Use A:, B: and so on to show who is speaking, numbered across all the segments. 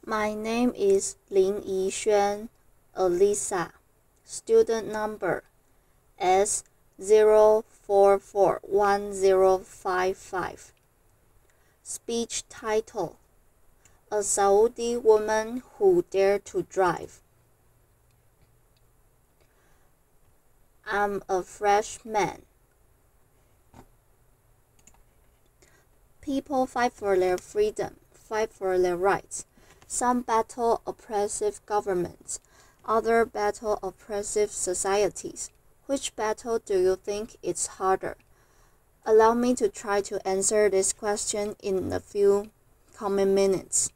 A: My name is Lin Yixuan Elisa. Student number S0441055. Speech title: A Saudi woman who dared to drive. I'm a freshman. People fight for their freedom, fight for their rights. Some battle oppressive governments, others battle oppressive societies. Which battle do you think is harder? Allow me to try to answer this question in a few coming minutes.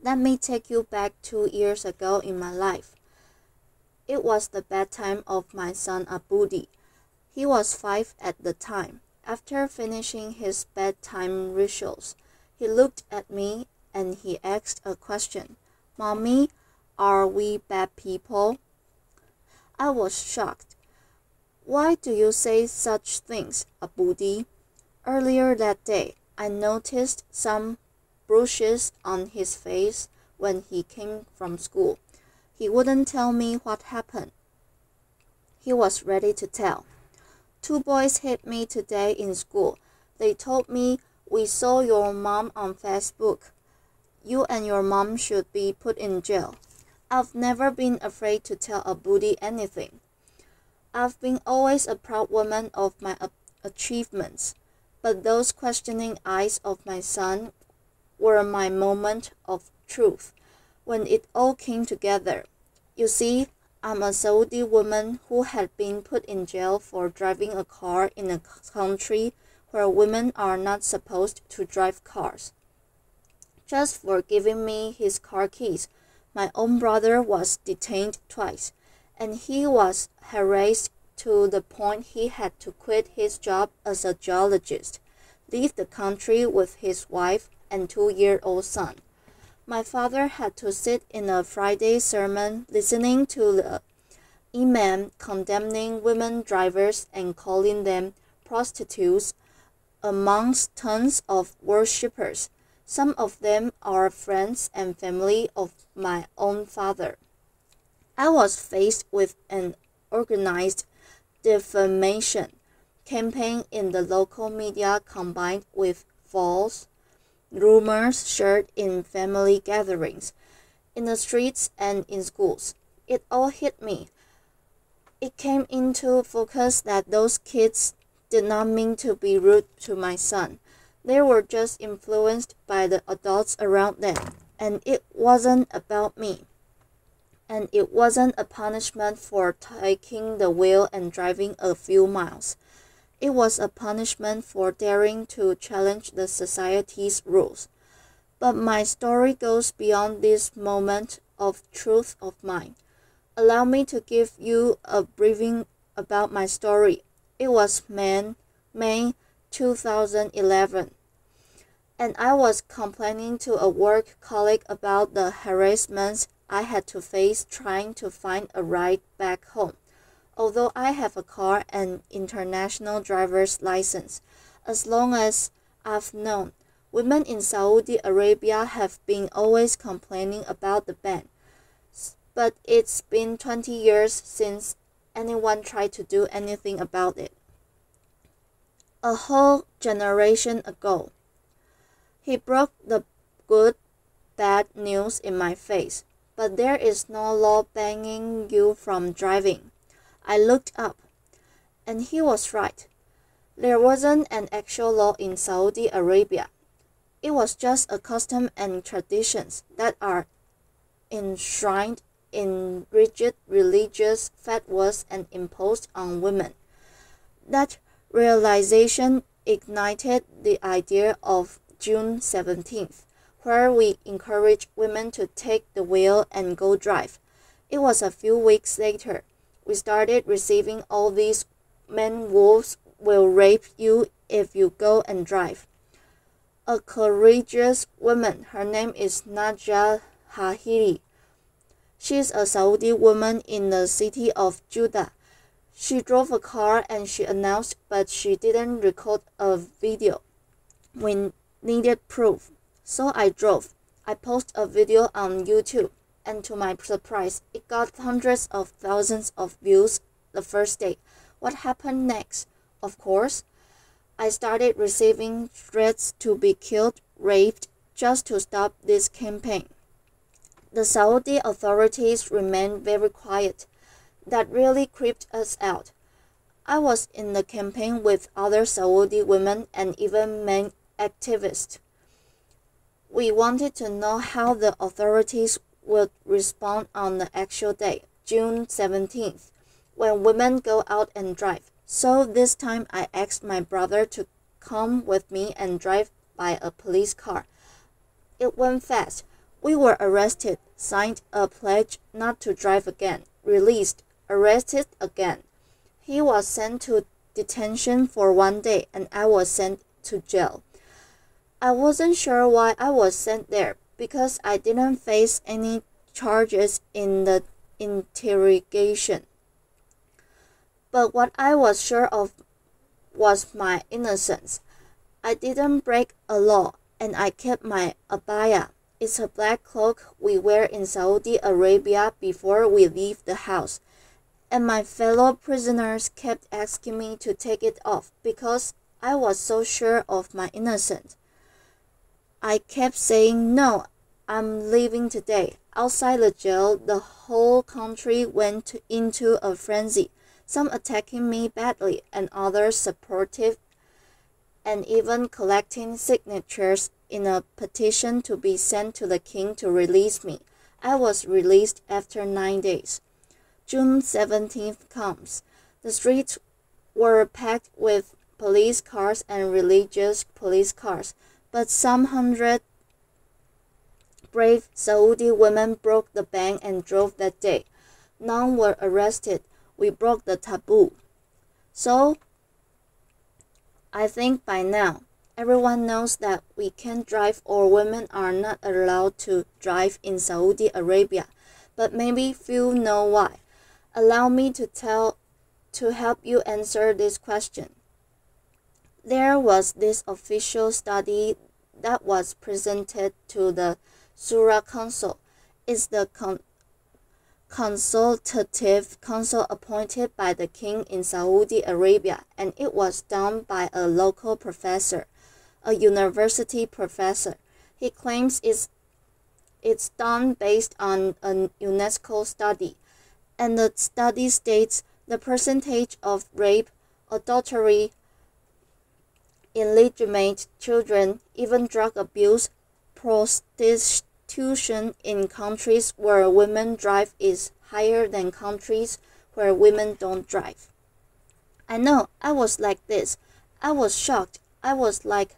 A: Let me take you back 2 years ago in my life. It was the bedtime of my son Abudi. He was 5 at the time. After finishing his bedtime rituals, he looked at me and he asked a question. "Mommy, are we bad people?" I was shocked. "Why do you say such things, Abudi?" Earlier that day, I noticed some bruises on his face when he came from school. He wouldn't tell me what happened. He was ready to tell. "2 boys hit me today in school. They told me, 'We saw your mom on Facebook. You and your mom should be put in jail.' I've never been afraid to tell Abudi anything. I've been always a proud woman of my achievements, but those questioning eyes of my son were my moment of truth, when it all came together. You see, I'm a Saudi woman who had been put in jail for driving a car in a country where women are not supposed to drive cars. Just for giving me his car keys, my own brother was detained twice, and he was harassed to the point he had to quit his job as a geologist, leave the country with his wife and 2-year-old son. My father had to sit in a Friday sermon listening to the imam condemning women drivers and calling them prostitutes amongst tons of worshippers. Some of them are friends and family of my own father. I was faced with an organized defamation campaign in the local media combined with false rumors shared in family gatherings, in the streets and in schools. It all hit me. It came into focus that those kids did not mean to be rude to my son. They were just influenced by the adults around them, and it wasn't about me. And it wasn't a punishment for taking the wheel and driving a few miles. It was a punishment for daring to challenge the society's rules. But my story goes beyond this moment of truth of mine. Allow me to give you a briefing about my story. It was May 2011, and I was complaining to a work colleague about the harassment I had to face trying to find a ride back home. Although I have a car and international driver's license, as long as I've known, women in Saudi Arabia have been always complaining about the ban. But it's been 20 years since anyone tried to do anything about it. A whole generation ago. He broke the good, bad news in my face. But there is no law banning you from driving. I looked up, and he was right. There wasn't an actual law in Saudi Arabia. It was just a custom and traditions that are enshrined in rigid religious fatwas and imposed on women. That realization ignited the idea of June 17th, where we encourage women to take the wheel and go drive. It was a few weeks later. We started receiving all these "men wolves will rape you if you go and drive." A courageous woman, her name is Najah Hahiri. She's a Saudi woman in the city of Jeddah. She drove a car and she announced, but she didn't record a video. We needed proof. So I drove. I posted a video on YouTube, and to my surprise, it got hundreds of thousands of views the first day. What happened next? Of course, I started receiving threats to be killed, raped, just to stop this campaign. The Saudi authorities remained very quiet. That really creeped us out. I was in the campaign with other Saudi women and even men activists. We wanted to know how the authorities would respond on the actual day, June 17th, when women go out and drive. So this time I asked my brother to come with me and drive by a police car. It went fast. We were arrested, signed a pledge not to drive again, released, arrested again. He was sent to detention for 1 day and I was sent to jail. I wasn't sure why I was sent there because I didn't face any charges in the interrogation. But what I was sure of was my innocence. I didn't break a law and I kept my abaya. It's a black cloak we wear in Saudi Arabia before we leave the house. And my fellow prisoners kept asking me to take it off because I was so sure of my innocence. I kept saying, no, I'm leaving today. Outside the jail, the whole country went into a frenzy, some attacking me badly and others supportive, and even collecting signatures in a petition to be sent to the king to release me. I was released after 9 days. June 17th comes. The streets were packed with police cars and religious police cars, but some 100 brave Saudi women broke the ban and drove that day. None were arrested. We broke the taboo. So, I think by now, everyone knows that we can't drive or women are not allowed to drive in Saudi Arabia, but maybe few know why. Allow me to help you answer this question. There was this official study that was presented to the Shura Council. It's the consultative council appointed by the king in Saudi Arabia, and it was done by a local professor, a university professor. He claims it's done based on a UNESCO study, and the study states the percentage of rape, adultery, illegitimate children, even drug abuse, prostitution in countries where women drive is higher than countries where women don't drive. I know, I was like this. I was shocked. I was like,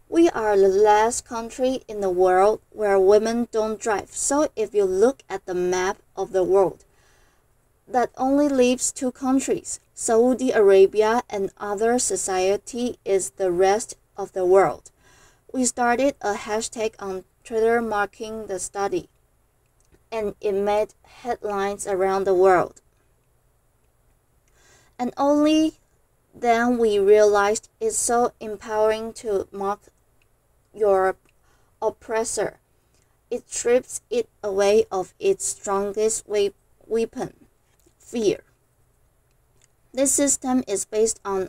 A: we are the last country in the world where women don't drive. So if you look at the map of the world, that only leaves 2 countries. Saudi Arabia and other society is the rest of the world. We started a hashtag on Twitter marking the study, and it made headlines around the world. And only then we realized it's so empowering to mock your oppressor. It strips it away of its strongest weapon, fear. This system is based on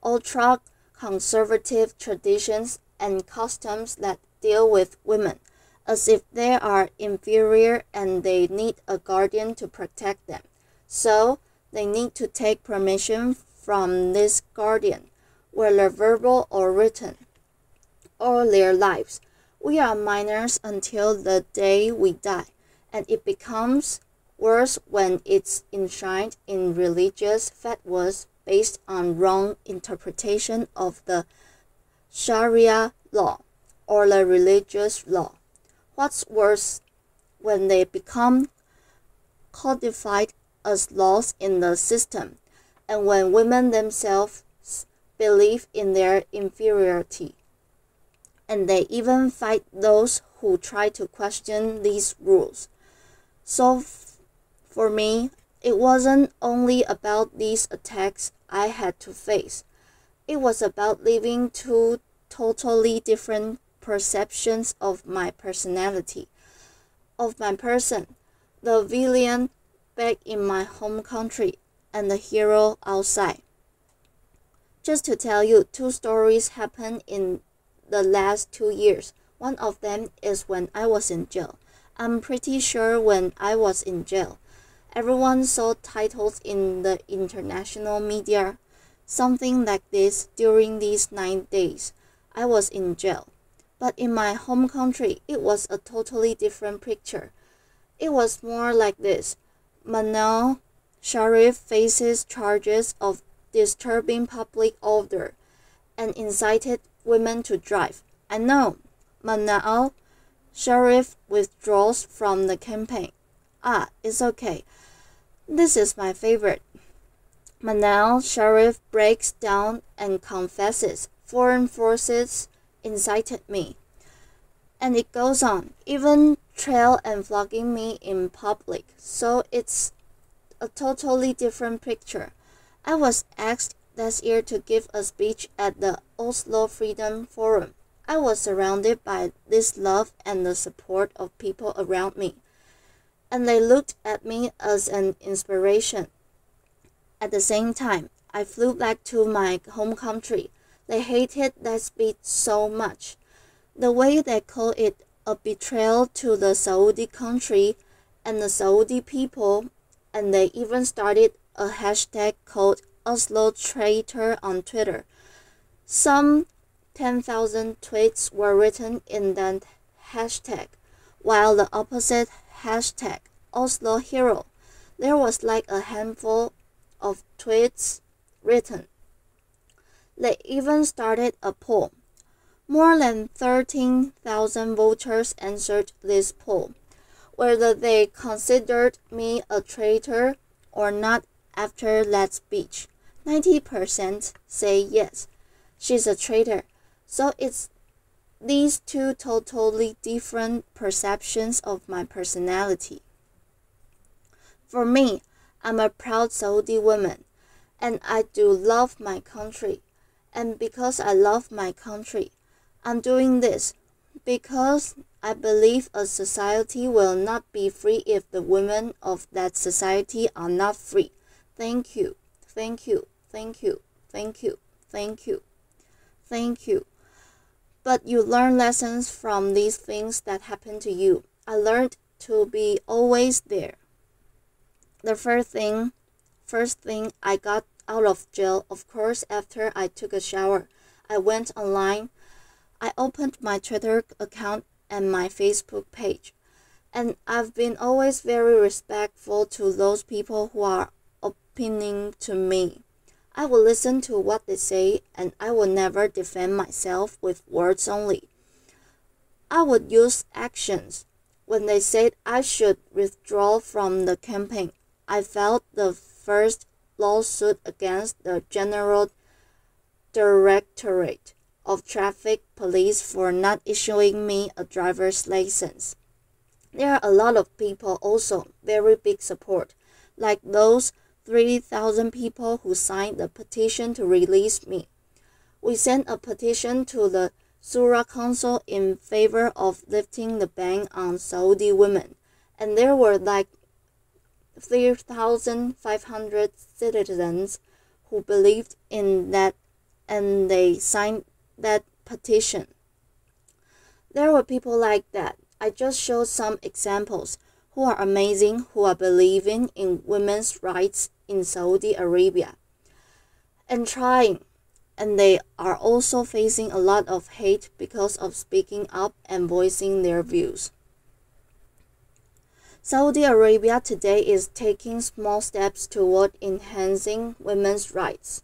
A: ultra-conservative traditions and customs that deal with women as if they are inferior and they need a guardian to protect them. So they need to take permission from this guardian, whether verbal or written, all their lives. We are minors until the day we die, and it becomes worse when it's enshrined in religious fatwas based on wrong interpretation of the Sharia law or the religious law. What's worse, when they become codified as laws in the system, and when women themselves believe in their inferiority, and they even fight those who try to question these rules. So for me, it wasn't only about these attacks I had to face. It was about living 2 totally different perceptions of my personality, of my person, the villain back in my home country and the hero outside. Just to tell you, 2 stories happened in the last 2 years. One of them is when I was in jail. I'm pretty sure when I was in jail, everyone saw titles in the international media, something like this during these 9 days. I was in jail. But in my home country, it was a totally different picture. It was more like this. Manal, Sharif faces charges of disturbing public order and incited women to drive. I know. Manal, Sharif withdraws from the campaign. It's okay. This is my favorite. Manal, Sharif breaks down and confesses. Foreign forces incited me. And it goes on, even trail and flogging me in public. So it's a totally different picture. I was asked last year to give a speech at the Oslo Freedom Forum. I was surrounded by this love and the support of people around me, and they looked at me as an inspiration. At the same time, I flew back to my home country. They hated that speech so much. The way they called it a betrayal to the Saudi country and the Saudi people, and they even started a hashtag called Oslo Traitor on Twitter. Some 10,000 tweets were written in that hashtag, while the opposite hashtag, Oslo Hero, there was like a handful of tweets written. They even started a poll. More than 13,000 voters answered this poll, whether they considered me a traitor or not after that speech. 90% say yes, she's a traitor. So it's these 2 totally different perceptions of my personality. For me, I'm a proud Saudi woman, and I do love my country. And because I love my country, I'm doing this because I believe a society will not be free if the women of that society are not free. Thank you, thank you, thank you, thank you, thank you, thank you. But you learn lessons from these things that happen to you. I learned to be always there. The first thing I got out of jail, of course, after I took a shower, I went online. I opened my Twitter account and my Facebook page. And I've been always very respectful to those people who are opining to me. I will listen to what they say, and I will never defend myself with words only. I would use actions. When they said I should withdraw from the campaign, I filed the first lawsuit against the General Directorate of Traffic Police for not issuing me a driver's license. There are a lot of people also very big support, like those 3,000 people who signed the petition to release me. We sent a petition to the Shura Council in favor of lifting the ban on Saudi women, and there were like 3,500 citizens who believed in that, and they signed that petition. There were people like that. I just showed some examples who are amazing, who are believing in women's rights in Saudi Arabia and trying, and they are also facing a lot of hate because of speaking up and voicing their views. Saudi Arabia today is taking small steps toward enhancing women's rights.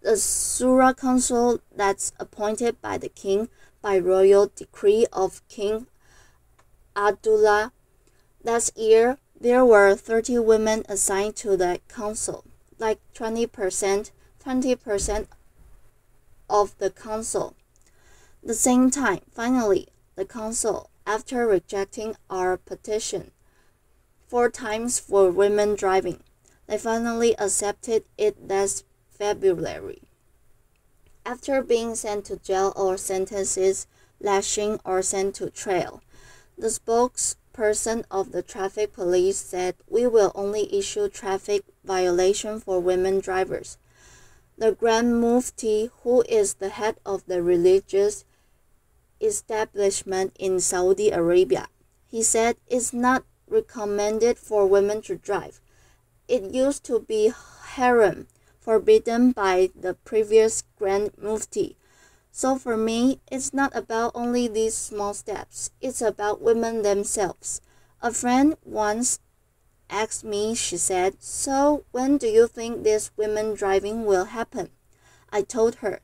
A: The Shura Council that's appointed by the king by royal decree of King Abdullah. Last year, there were 30 women assigned to the council, like 20% of the council. At the same time, finally, the council, after rejecting our petition 4 times for women driving, they finally accepted it last February. after being sent to jail or sentences, lashing or sent to trial. The spokesperson of the traffic police said, "We will only issue traffic violation for women drivers." The Grand Mufti, who is the head of the religious establishment in Saudi Arabia, he said it's not recommended for women to drive. It used to be haram, forbidden by the previous Grand Mufti. So for me, it's not about only these small steps, it's about women themselves. A friend once asked me, she said, "So when do you think this women driving will happen?" I told her,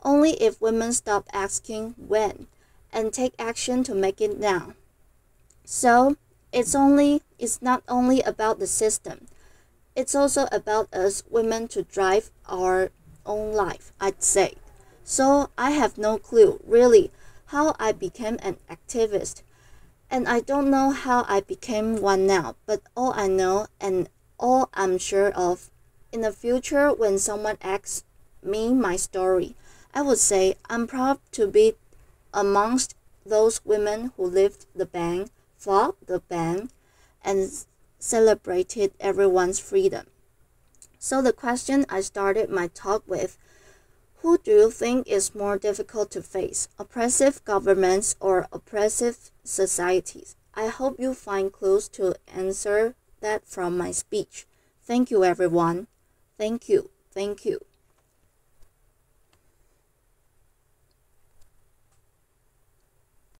A: only if women stop asking when and take action to make it now. So it's not only about the system, it's also about us women to drive our own life, I'd say. So I have no clue, really, how I became an activist. And I don't know how I became one now, but all I know and all I'm sure of, in the future when someone asks me my story, I would say I'm proud to be amongst those women who lived the ban, fought the ban, and celebrated everyone's freedom. So the question I started my talk with, who do you think is more difficult to face, oppressive governments or oppressive societies? I hope you find clues to answer that from my speech. Thank you, everyone. Thank you. Thank you.